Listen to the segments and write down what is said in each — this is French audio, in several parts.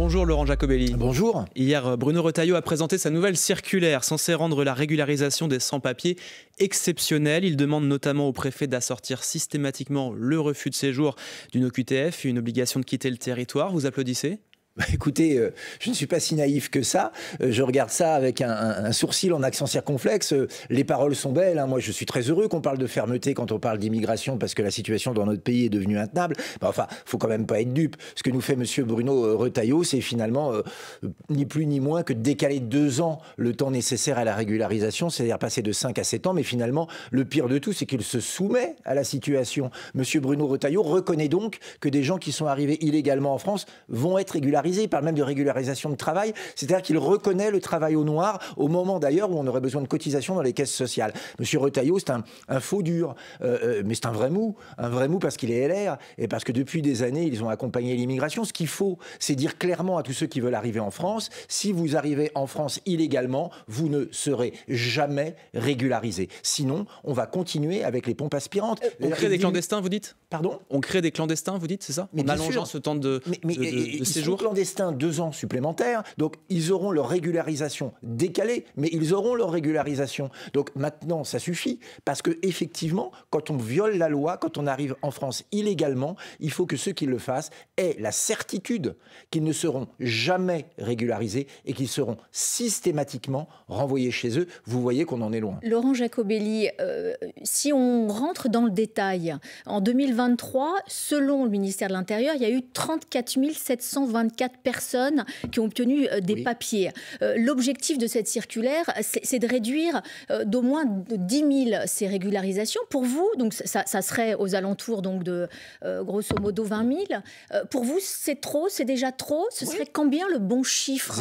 Bonjour Laurent Jacobelli. Bonjour. Hier, Bruno Retailleau a présenté sa nouvelle circulaire censée rendre la régularisation des sans-papiers exceptionnelle. Il demande notamment au préfet d'assortir systématiquement le refus de séjour d'une OQTF, une obligation de quitter le territoire. Vous applaudissez ? Écoutez, je ne suis pas si naïf que ça. Je regarde ça avec un sourcil en accent circonflexe. Les paroles sont belles. Moi, je suis très heureux qu'on parle de fermeté quand on parle d'immigration parce que la situation dans notre pays est devenue intenable. Enfin, faut quand même pas être dupe. Ce que nous fait Monsieur Bruno Retailleau, c'est finalement ni plus ni moins que de décaler 2 ans le temps nécessaire à la régularisation, c'est-à-dire passer de 5 à 7 ans. Mais finalement, le pire de tout, c'est qu'il se soumet à la situation. Monsieur Bruno Retailleau reconnaît donc que des gens qui sont arrivés illégalement en France vont être régularisés. Il parle même de régularisation de travail, c'est-à-dire qu'il reconnaît le travail au noir au moment d'ailleurs où on aurait besoin de cotisations dans les caisses sociales. Monsieur Retailleau, c'est un faux dur, mais c'est un vrai mou parce qu'il est LR et parce que depuis des années, ils ont accompagné l'immigration. Ce qu'il faut, c'est dire clairement à tous ceux qui veulent arriver en France, si vous arrivez en France illégalement, vous ne serez jamais régularisé. Sinon, on va continuer avec les pompes aspirantes. On crée des clandestins, vous dites ? Pardon ? On crée des clandestins, vous dites, c'est ça ? En allongeant ce temps de séjour ? Clandestins 2 ans supplémentaires, donc ils auront leur régularisation décalée, mais ils auront leur régularisation. Donc maintenant, ça suffit, parce que effectivement, quand on viole la loi, quand on arrive en France illégalement, il faut que ceux qui le fassent aient la certitude qu'ils ne seront jamais régularisés et qu'ils seront systématiquement renvoyés chez eux. Vous voyez qu'on en est loin. Laurent Jacobelli, si on rentre dans le détail, en 2023, selon le ministère de l'Intérieur, il y a eu 34 724 personnes qui ont obtenu des papiers. L'objectif de cette circulaire, c'est de réduire d'au moins 10 000 ces régularisations. Pour vous, donc ça serait aux alentours donc de grosso modo 20 000. Pour vous, c'est trop, c'est déjà trop. Ce serait combien le bon chiffre ?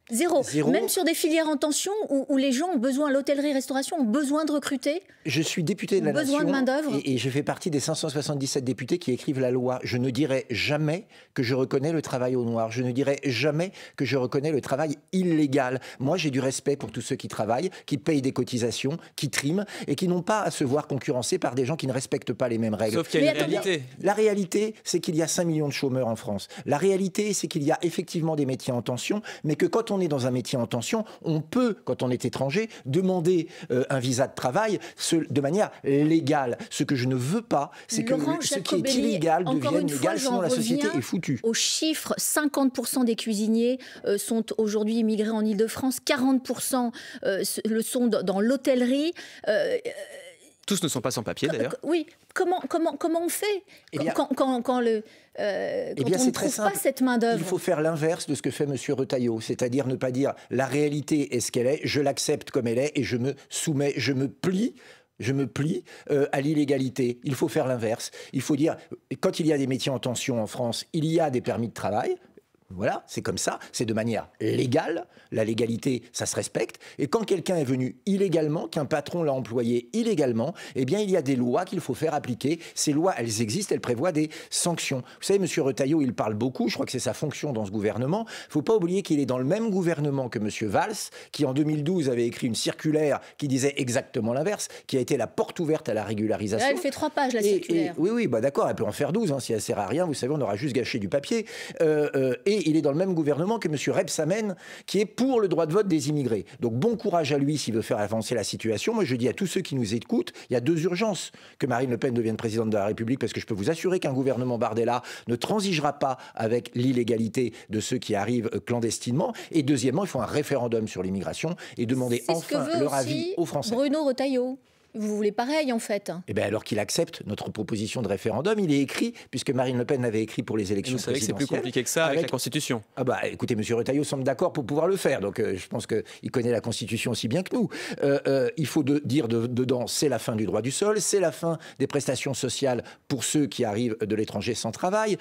Zéro. Même sur des filières en tension où les gens ont besoin, l'hôtellerie-restauration ont besoin de recruter. Je suis député de la Nation de main-d'œuvre. Et je fais partie des 577 députés qui écrivent la loi. Je ne dirai jamais que je reconnais le travail au noir. Je ne dirai jamais que je reconnais le travail illégal. Moi, j'ai du respect pour tous ceux qui travaillent, qui payent des cotisations, qui triment et qui n'ont pas à se voir concurrencés par des gens qui ne respectent pas les mêmes règles. Sauf qu'il y a une réalité. La réalité, c'est qu'il y a 5 millions de chômeurs en France. La réalité, c'est qu'il y a effectivement des métiers en tension, mais que quand on est dans un métier en tension, on peut, quand on est étranger, demander un visa de travail de manière légale. Ce que je ne veux pas, c'est que ce qui est illégal devienne légal, sinon la société est foutue. Aux chiffres, 50% des cuisiniers sont aujourd'hui immigrés en Île-de-France, 40% le sont dans l'hôtellerie. Tous ne sont pas sans papier d'ailleurs. Oui, comment on fait quand on ne trouve pas cette main-d'œuvre? Il faut faire l'inverse de ce que fait M. Retailleau, c'est-à-dire ne pas dire la réalité est ce qu'elle est, je l'accepte comme elle est et je me soumets, je me plie à l'illégalité. Il faut faire l'inverse. Il faut dire, quand il y a des métiers en tension en France, il y a des permis de travail. Voilà, c'est comme ça, c'est de manière légale. La légalité, ça se respecte. Et quand quelqu'un est venu illégalement, qu'un patron l'a employé illégalement, eh bien, il y a des lois qu'il faut faire appliquer. Ces lois, elles existent, elles prévoient des sanctions. Vous savez, M. Retailleau, il parle beaucoup, je crois que c'est sa fonction dans ce gouvernement. Il ne faut pas oublier qu'il est dans le même gouvernement que M. Valls, qui en 2012 avait écrit une circulaire qui disait exactement l'inverse, qui a été la porte ouverte à la régularisation. Là, elle fait 3 pages, la circulaire. Oui, d'accord, elle peut en faire 12, si elle ne sert à rien, vous savez, on aura juste gâché du papier. Et il est dans le même gouvernement que M. Rebsamen, qui est pour le droit de vote des immigrés. Donc bon courage à lui s'il veut faire avancer la situation. Moi, je dis à tous ceux qui nous écoutent, il y a 2 urgences. Que Marine Le Pen devienne présidente de la République, parce que je peux vous assurer qu'un gouvernement Bardella ne transigera pas avec l'illégalité de ceux qui arrivent clandestinement. Et deuxièmement, il faut un référendum sur l'immigration et demander enfin leur avis aux Français. Bruno Retailleau. Vous voulez pareil, en fait. Eh bien, alors qu'il accepte notre proposition de référendum, il est écrit, puisque Marine Le Pen l'avait écrit pour les élections présidentielles. Vous savez que c'est plus compliqué que ça avec la Constitution. Ah bah, écoutez, M. Retailleau semble d'accord pour pouvoir le faire, donc je pense qu'il connaît la Constitution aussi bien que nous. Il faut dire dedans, c'est la fin du droit du sol, c'est la fin des prestations sociales pour ceux qui arrivent de l'étranger sans travail,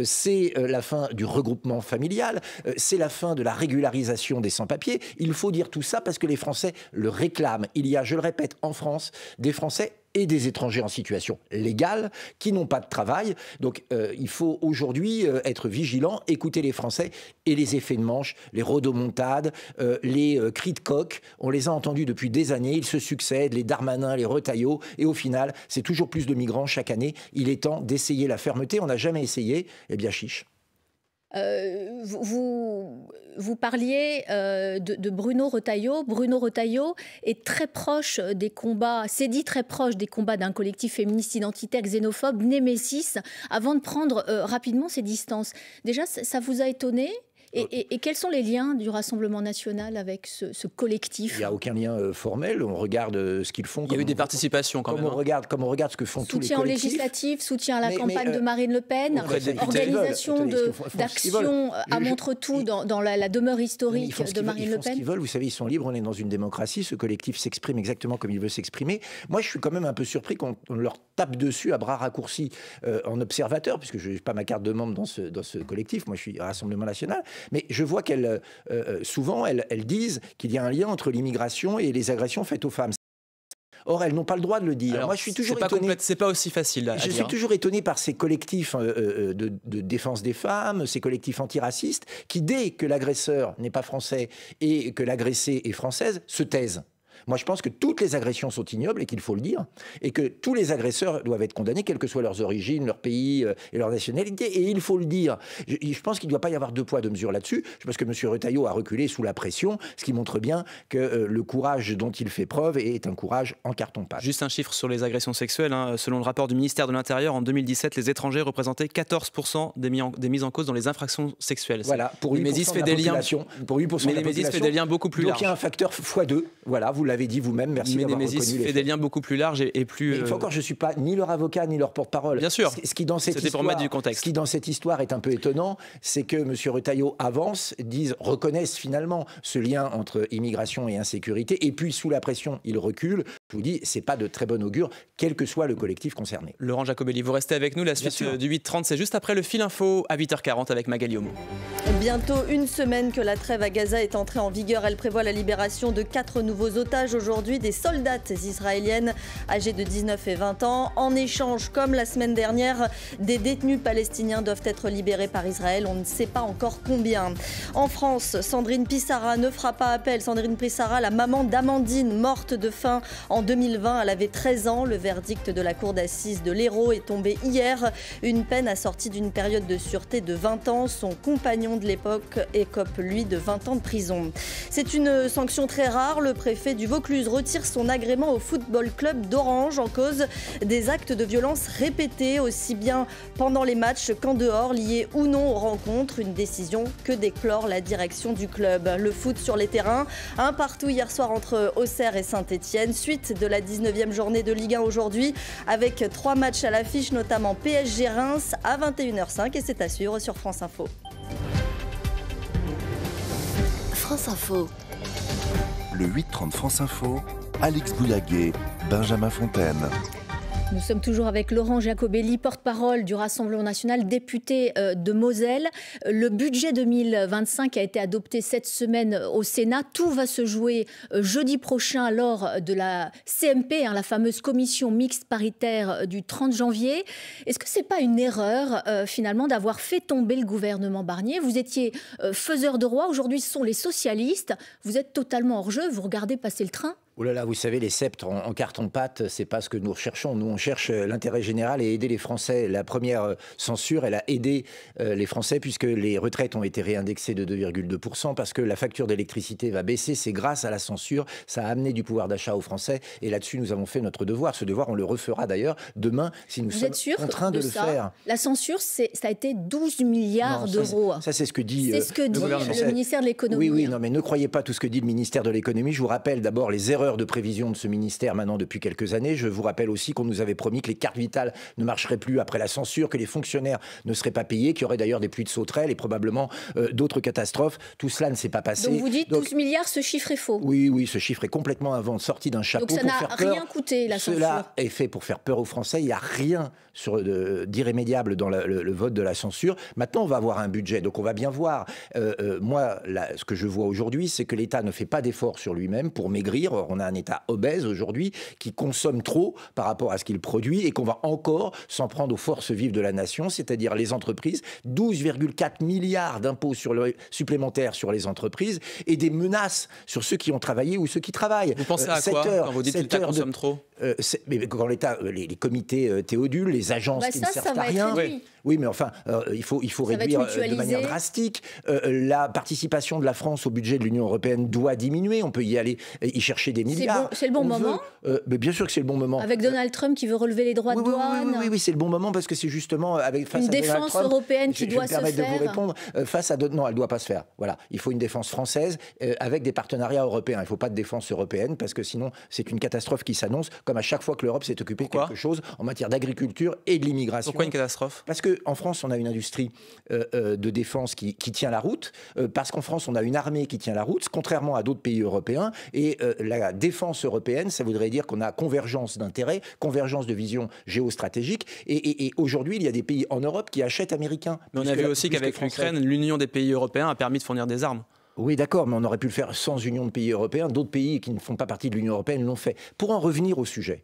c'est la fin du regroupement familial, c'est la fin de la régularisation des sans-papiers. Il faut dire tout ça parce que les Français le réclament. Il y a, je le répète, en France, des Français et des étrangers en situation légale qui n'ont pas de travail. Donc il faut aujourd'hui être vigilant, écouter les Français et les effets de manche, les rodomontades, les cris de coq. On les a entendus depuis des années, ils se succèdent, les Darmanin, les Retailleau, et au final, c'est toujours plus de migrants chaque année. Il est temps d'essayer la fermeté. On n'a jamais essayé, eh bien chiche. Vous parliez de Bruno Retailleau. Bruno Retailleau est très proche des combats, s'est dit très proche des combats d'un collectif féministe identitaire xénophobe, Némésis, avant de prendre rapidement ses distances. Déjà, ça vous a étonné ? Et quels sont les liens du Rassemblement national avec ce collectif ? Il n'y a aucun lien formel. On regarde ce qu'ils font. Il y a eu des participations quand même. On regarde ce que font tous les collectifs. Soutien aux législatives, soutien à la campagne de Marine Le Pen, organisation d'actions à Montretout dans la demeure historique de Marine Le Pen. Ils font ce qu'ils veulent. Vous savez, ils sont libres. On est dans une démocratie. Ce collectif s'exprime exactement comme il veut s'exprimer. Moi, je suis quand même un peu surpris qu'on leur tape dessus à bras raccourcis en observateur, puisque je n'ai pas ma carte de membre dans ce collectif. Moi, je suis Rassemblement national. Mais je vois qu'elles, souvent, elles disent qu'il y a un lien entre l'immigration et les agressions faites aux femmes. Or, elles n'ont pas le droit de le dire. Alors, moi, je suis toujours étonné. C'est pas aussi facile à dire. Je suis toujours étonné par ces collectifs de défense des femmes, ces collectifs antiracistes, qui, dès que l'agresseur n'est pas français et que l'agressée est française, se taisent. Moi, je pense que toutes les agressions sont ignobles et qu'il faut le dire, et que tous les agresseurs doivent être condamnés, quelles que soient leurs origines, leur pays et leur nationalité, et il faut le dire. Je pense qu'il ne doit pas y avoir deux poids, deux mesures là-dessus. Je pense que M. Retailleau a reculé sous la pression, ce qui montre bien que le courage dont il fait preuve est un courage en carton-pâte. Juste un chiffre sur les agressions sexuelles. Selon le rapport du ministère de l'Intérieur, en 2017, les étrangers représentaient 14% des mises en cause dans les infractions sexuelles. Voilà, pour 8% fait des liens. Pour 8% mais Némésis fait des liens beaucoup plus larges. Donc il y a un facteur x2. Voilà, vous l'avez dit vous-même, merci d'avoir reconnu les faits. Némésis fait des liens beaucoup plus larges et plus... Mais une fois encore, je ne suis pas ni leur avocat, ni leur porte-parole. Bien sûr, c'était pour mettre du contexte. Ce qui, dans cette histoire, est un peu étonnant, c'est que M. Retailleau reconnaisse finalement ce lien entre immigration et insécurité, et puis, sous la pression, il recule. Je vous dis, ce n'est pas de très bon augure, quel que soit le collectif concerné. Laurent Jacobelli, vous restez avec nous. La suite du 8h30, c'est juste après le fil info à 8h40 avec Magali Homo. Bientôt une semaine que la trêve à Gaza est entrée en vigueur. Elle prévoit la libération de 4 nouveaux otages aujourd'hui, des soldates israéliennes âgées de 19 et 20 ans. En échange, comme la semaine dernière, des détenus palestiniens doivent être libérés par Israël. On ne sait pas encore combien. En France, Sandrine Pissarra ne fera pas appel. Sandrine Pissarra, la maman d'Amandine, morte de faim en 2020. Elle avait 13 ans. Le verdict de la cour d'assises de l'Hérault est tombé hier. Une peine assortie d'une période de sûreté de 20 ans. Son compagnon de l'époque écope, lui, de 20 ans de prison. C'est une sanction très rare. Le préfet du Vaucluse retire son agrément au football club d'Orange en cause des actes de violence répétés, aussi bien pendant les matchs qu'en dehors, liés ou non aux rencontres. Une décision que déplore la direction du club. Le foot sur les terrains, un partout hier soir entre Auxerre et Saint-Etienne. Suite de la 19e journée de Ligue 1 aujourd'hui, avec 3 matchs à l'affiche, notamment PSG-Reims à 21h05, et c'est à suivre sur France Info. France Info. Le 8h30 France Info, Alix Bouillaguet, Benjamin Fontaine. Nous sommes toujours avec Laurent Jacobelli, porte-parole du Rassemblement national, député de Moselle. Le budget 2025 a été adopté cette semaine au Sénat. Tout va se jouer jeudi prochain lors de la CMP, la fameuse commission mixte paritaire du 30 janvier. Est-ce que ce n'est pas une erreur finalement d'avoir fait tomber le gouvernement Barnier ? Vous étiez faiseur de roi, aujourd'hui ce sont les socialistes. Vous êtes totalement hors jeu, vous regardez passer le train ? Oh là là, vous savez, les sceptres en carton-pâte, c'est pas ce que nous recherchons. Nous, on cherche l'intérêt général et aider les Français. La première censure, elle a aidé les Français puisque les retraites ont été réindexées de 2,2%, parce que la facture d'électricité va baisser. C'est grâce à la censure. Ça a amené du pouvoir d'achat aux Français. Et là-dessus, nous avons fait notre devoir. Ce devoir, on le refera d'ailleurs demain si nous sommes contraints de le faire. La censure, ça a été 12 milliards d'euros. Ça, c'est ce que dit, le ministère de l'économie. Oui, non, mais ne croyez pas tout ce que dit le ministère de l'économie. Je vous rappelle d'abord les erreurs de prévision de ce ministère maintenant depuis quelques années. Je vous rappelle aussi qu'on nous avait promis que les cartes vitales ne marcheraient plus après la censure, que les fonctionnaires ne seraient pas payés, qu'il y aurait d'ailleurs des pluies de sauterelles et probablement d'autres catastrophes. Tout cela ne s'est pas passé. Donc vous dites 12 milliards, ce chiffre est faux. Oui, ce chiffre est complètement sorti d'un chapeau. Donc ça n'a rien coûté, la censure. Cela est fait pour faire peur aux Français. Il n'y a rien d'irrémédiable dans le vote de la censure. Maintenant, on va avoir un budget, donc on va bien voir. Moi, ce que je vois aujourd'hui, c'est que l'État ne fait pas d'efforts sur lui-même pour maigrir. On a un État obèse aujourd'hui, qui consomme trop par rapport à ce qu'il produit, et qu'on va encore s'en prendre aux forces vives de la nation, c'est-à-dire les entreprises. 12,4 milliards d'impôts supplémentaires sur les entreprises, et des menaces sur ceux qui ont travaillé ou ceux qui travaillent. Vous pensez à quoi quand vous dites que l'État consomme trop ? Mais quand l'État, les comités Théodule, les agences qui ne servent à rien. Oui, mais enfin, il faut réduire de manière drastique. La participation de la France au budget de l'Union européenne doit diminuer. On peut y chercher des milliards. C'est le bon moment. Mais bien sûr que c'est le bon moment. Avec Donald Trump qui veut relever les droits de douane. Oui, c'est le bon moment parce que c'est justement face une à Donald Trump. Une défense européenne qui doit se faire. Je me permets de vous répondre. Non, elle ne doit pas se faire. Voilà, il faut une défense française avec des partenariats européens. Il ne faut pas de défense européenne parce que sinon c'est une catastrophe qui s'annonce, comme à chaque fois que l'Europe s'est occupée de quelque chose en matière d'agriculture et de l'immigration. Pourquoi une catastrophe? Parce qu'en France, on a une industrie de défense qui tient la route, parce qu'en France, on a une armée qui tient la route, contrairement à d'autres pays européens. Et la défense européenne, ça voudrait dire qu'on a convergence d'intérêts, convergence de vision géostratégique. Et aujourd'hui, il y a des pays en Europe qui achètent américains. Mais on a vu aussi qu'avec l'Ukraine, l'union des pays européens a permis de fournir des armes. Oui, d'accord, mais on aurait pu le faire sans union de pays européens. D'autres pays qui ne font pas partie de l'Union européenne l'ont fait. Pour en revenir au sujet,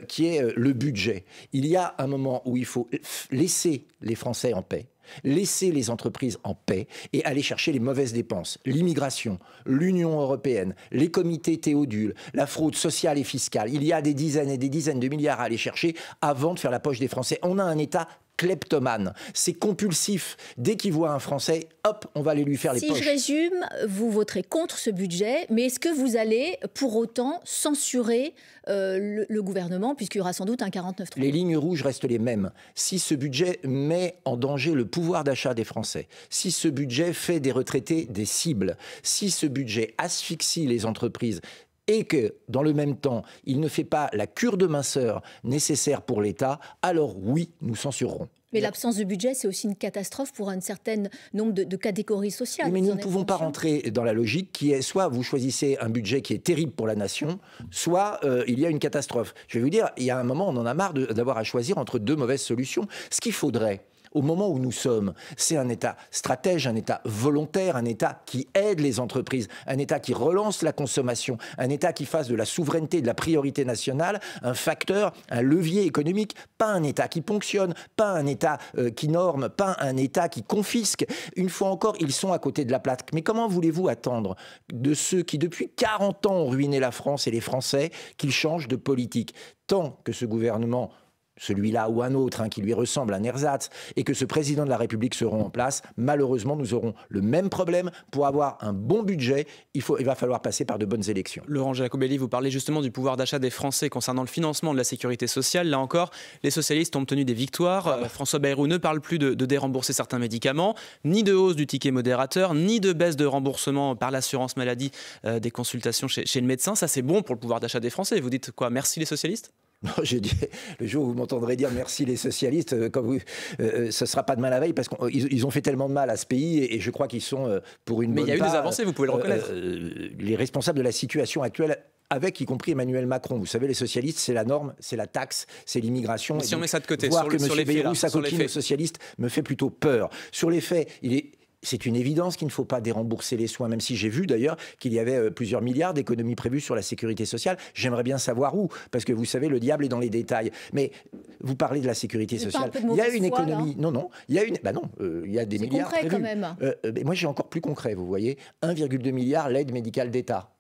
qui est le budget, il y a un moment où il faut laisser les Français en paix, laisser les entreprises en paix et aller chercher les mauvaises dépenses. L'immigration, l'Union européenne, les comités Théodule, la fraude sociale et fiscale. Il y a des dizaines et des dizaines de milliards à aller chercher avant de faire la poche des Français. On a un État kleptomane, c'est compulsif. Dès qu'il voit un Français, hop, on va aller lui faire les poches. Si je résume, vous voterez contre ce budget, mais est-ce que vous allez pour autant censurer le gouvernement, puisqu'il y aura sans doute un 49.3 ? Les lignes rouges restent les mêmes. Si ce budget met en danger le pouvoir d'achat des Français, si ce budget fait des retraités des cibles, si ce budget asphyxie les entreprises, et que, dans le même temps, il ne fait pas la cure de minceur nécessaire pour l'État, alors oui, nous censurerons. Mais l'absence de budget, c'est aussi une catastrophe pour un certain nombre de catégories sociales. Oui, mais nous ne pouvons pas rentrer dans la logique qui est soit vous choisissez un budget qui est terrible pour la nation, soit il y a une catastrophe. Je vais vous dire, il y a un moment, on en a marre d'avoir à choisir entre deux mauvaises solutions. Ce qu'il faudrait, au moment où nous sommes, c'est un État stratège, un État volontaire, un État qui aide les entreprises, un État qui relance la consommation, un État qui fasse de la souveraineté, de la priorité nationale un facteur, un levier économique, pas un État qui ponctionne, pas un État qui norme, pas un État qui confisque. Une fois encore, ils sont à côté de la plaque. Mais comment voulez-vous attendre de ceux qui, depuis 40 ans, ont ruiné la France et les Français, qu'ils changent de politique? Tant que ce gouvernement, celui-là ou un autre, qui lui ressemble, un ersatz, et que ce président de la République seront en place, malheureusement, nous aurons le même problème. Pour avoir un bon budget, il va falloir passer par de bonnes élections. Laurent Jacobelli, vous parlez justement du pouvoir d'achat des Français concernant le financement de la sécurité sociale. Là encore, les socialistes ont obtenu des victoires. François Bayrou ne parle plus de dérembourser certains médicaments, ni de hausse du ticket modérateur, ni de baisse de remboursement par l'assurance maladie des consultations chez le médecin. Ça, c'est bon pour le pouvoir d'achat des Français. Vous dites quoi? Merci les socialistes? Non, j'ai dit, le jour où vous m'entendrez dire merci les socialistes, ce ne sera pas demain la veille, parce qu'ils ont fait tellement de mal à ce pays, et je crois qu'ils sont pour une bonne part... Mais il y a eu des avancées, vous pouvez le reconnaître. Les responsables de la situation actuelle, avec y compris Emmanuel Macron. Vous savez, les socialistes, c'est la norme, c'est la taxe, c'est l'immigration. Mais si on met ça de côté, voir que sur M. les Bayrou faits, s'acoquine aux socialistes me fait plutôt peur. Sur les faits, c'est une évidence qu'il ne faut pas dérembourser les soins, même si j'ai vu d'ailleurs qu'il y avait plusieurs milliards d'économies prévues sur la sécurité sociale. J'aimerais bien savoir où, parce que vous savez, le diable est dans les détails. Mais vous parlez de la sécurité sociale. Il y a une économie. Non, il y a il y a des milliards concret, prévus. quand même. Mais moi, j'ai encore plus concret, vous voyez. 1,2 milliard l'aide médicale d'État.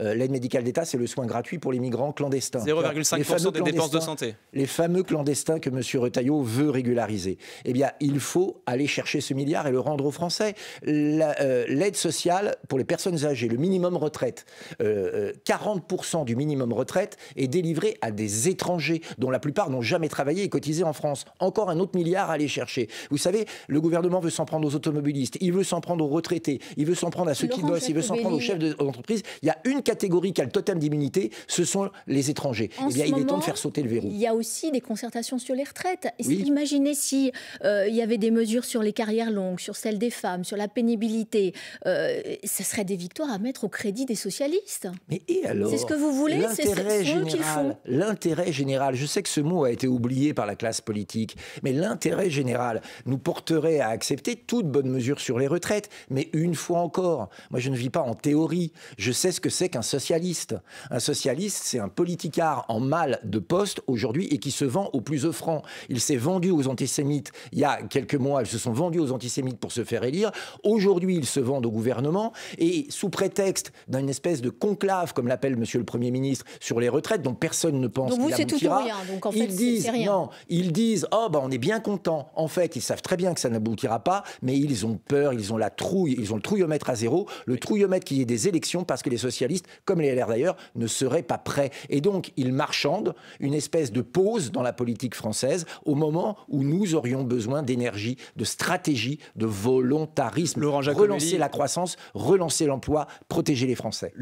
L'aide médicale d'État, c'est le soin gratuit pour les migrants clandestins. 0,5% des dépenses de santé. Les fameux clandestins que M. Retailleau veut régulariser. Eh bien, il faut aller chercher ce milliard et le rendre aux Français. L'aide sociale pour les personnes âgées, le minimum retraite, 40% du minimum retraite est délivré à des étrangers dont la plupart n'ont jamais travaillé et cotisé en France. Encore un autre milliard à aller chercher. Vous savez, le gouvernement veut s'en prendre aux automobilistes, il veut s'en prendre aux retraités, il veut s'en prendre à ceux qui bossent, il veut s'en prendre aux chefs d'entreprise. Il y a une catégorie qui a le totem d'immunité, ce sont les étrangers. Eh bien, il est temps de faire sauter le verrou. Il y a aussi des concertations sur les retraites. Oui. Imaginez si il y avait des mesures sur les carrières longues, sur celles des femmes, sur la pénibilité. Ce serait des victoires à mettre au crédit des socialistes. Mais et alors? C'est ce que vous voulez? L'intérêt général, l'intérêt général, je sais que ce mot a été oublié par la classe politique, mais l'intérêt général nous porterait à accepter toute bonne mesure sur les retraites. Mais une fois encore, moi je ne vis pas en théorie. Je sais ce que c'est qu'un qu'un socialiste. Un socialiste, c'est un politicard en mal de poste aujourd'hui et qui se vend au plus offrant. Il s'est vendu aux antisémites il y a quelques mois, ils se sont vendus aux antisémites pour se faire élire. Aujourd'hui, ils se vendent au gouvernement et sous prétexte d'une espèce de conclave, comme l'appelle Monsieur le Premier ministre, sur les retraites, dont personne ne pense qu'il aboutira. Donc vous, c'est tout ou rien. Donc en fait, c'est rien. Non, ils disent « Oh, on est bien content ». En fait, ils savent très bien que ça n'aboutira pas, mais ils ont peur, ils ont la trouille, ils ont le trouillomètre à zéro, le trouillomètre qu'il y ait des élections parce que les socialistes, comme les LR d'ailleurs, ne seraient pas prêts. Et donc, ils marchandent une espèce de pause dans la politique française au moment où nous aurions besoin d'énergie, de stratégie, de volontarisme. Relancer la croissance, relancer l'emploi, protéger les Français.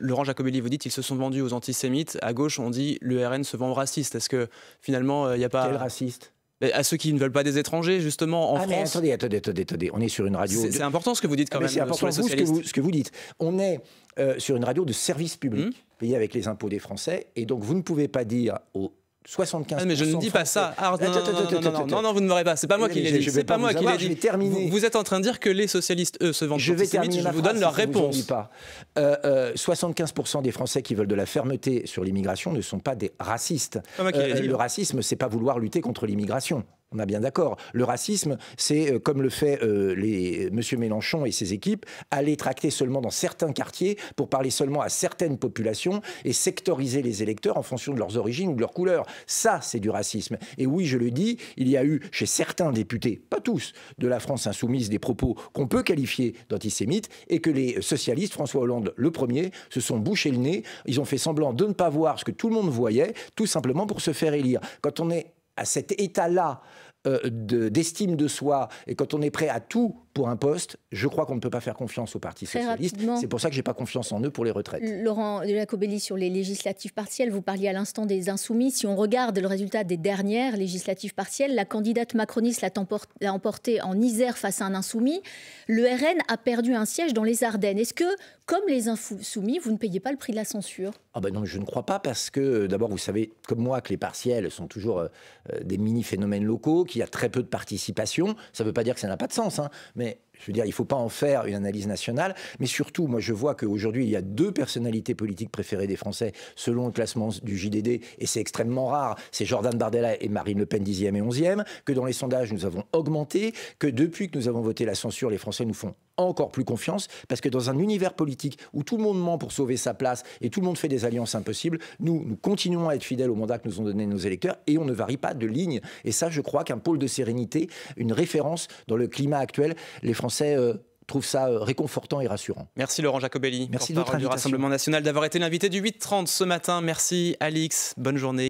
Laurent Jacobelli, vous dites qu'ils se sont vendus aux antisémites. À gauche, on dit le RN se vend aux racistes. Est-ce que finalement, il n'y a pas... Quel raciste ? À ceux qui ne veulent pas des étrangers, justement, en France. Mais attendez, on est sur une radio... C'est important ce que vous dites quand même. C'est important sur les socialistes. ce que vous dites. On est sur une radio de service public, payée avec les impôts des Français, et donc vous ne pouvez pas dire aux 75%. Mais je ne dis pas ça. Non, vous ne m'aurez pas. C'est pas moi qui l'ai dit. C'est pas moi qui l'ai dit. Vous êtes en train de dire que les socialistes, eux, se vendent antisémites. Je vous donne leur réponse. 75% des Français qui veulent de la fermeté sur l'immigration ne sont pas des racistes. Le racisme, c'est pas vouloir lutter contre l'immigration. On est bien d'accord. Le racisme, c'est, comme le fait M. Mélenchon et ses équipes, aller tracter seulement dans certains quartiers pour parler seulement à certaines populations et sectoriser les électeurs en fonction de leurs origines ou de leur couleur. Ça, c'est du racisme. Et oui, je le dis, il y a eu chez certains députés, pas tous, de la France insoumise, des propos qu'on peut qualifier d'antisémites et que les socialistes, François Hollande le premier, se sont bouchés le nez. Ils ont fait semblant de ne pas voir ce que tout le monde voyait, tout simplement pour se faire élire. Quand on est à cet état-là d'estime de soi et quand on est prêt à tout pour un poste, je crois qu'on ne peut pas faire confiance au Parti socialiste. C'est pour ça que je n'ai pas confiance en eux pour les retraites. Laurent Jacobelli, sur les législatives partielles, vous parliez à l'instant des Insoumis. Si on regarde le résultat des dernières législatives partielles, la candidate macroniste l'a emporté en Isère face à un Insoumis. Le RN a perdu un siège dans les Ardennes. Est-ce que, comme les Insoumis, vous ne payez pas le prix de la censure ? Non, je ne crois pas parce que, d'abord, vous savez, comme moi, que les partiels sont toujours des mini-phénomènes locaux, qu'il y a très peu de participation. Ça ne veut pas dire que ça n'a pas de sens, mais je veux dire, il ne faut pas en faire une analyse nationale. Mais surtout, moi, je vois qu'aujourd'hui, il y a 2 personnalités politiques préférées des Français selon le classement du JDD, et c'est extrêmement rare. C'est Jordan Bardella et Marine Le Pen 10e et 11e, que dans les sondages, nous avons augmenté, que depuis que nous avons voté la censure, les Français nous font encore plus confiance, parce que dans un univers politique où tout le monde ment pour sauver sa place et tout le monde fait des alliances impossibles, nous continuons à être fidèles au mandat que nous ont donné nos électeurs et on ne varie pas de ligne. Et ça, je crois qu'un pôle de sérénité, une référence dans le climat actuel, les Français trouvent ça réconfortant et rassurant. Merci Laurent Jacobelli, porte-parole du Rassemblement national, d'avoir été l'invité du 8h30 ce matin. Merci Alix, bonne journée.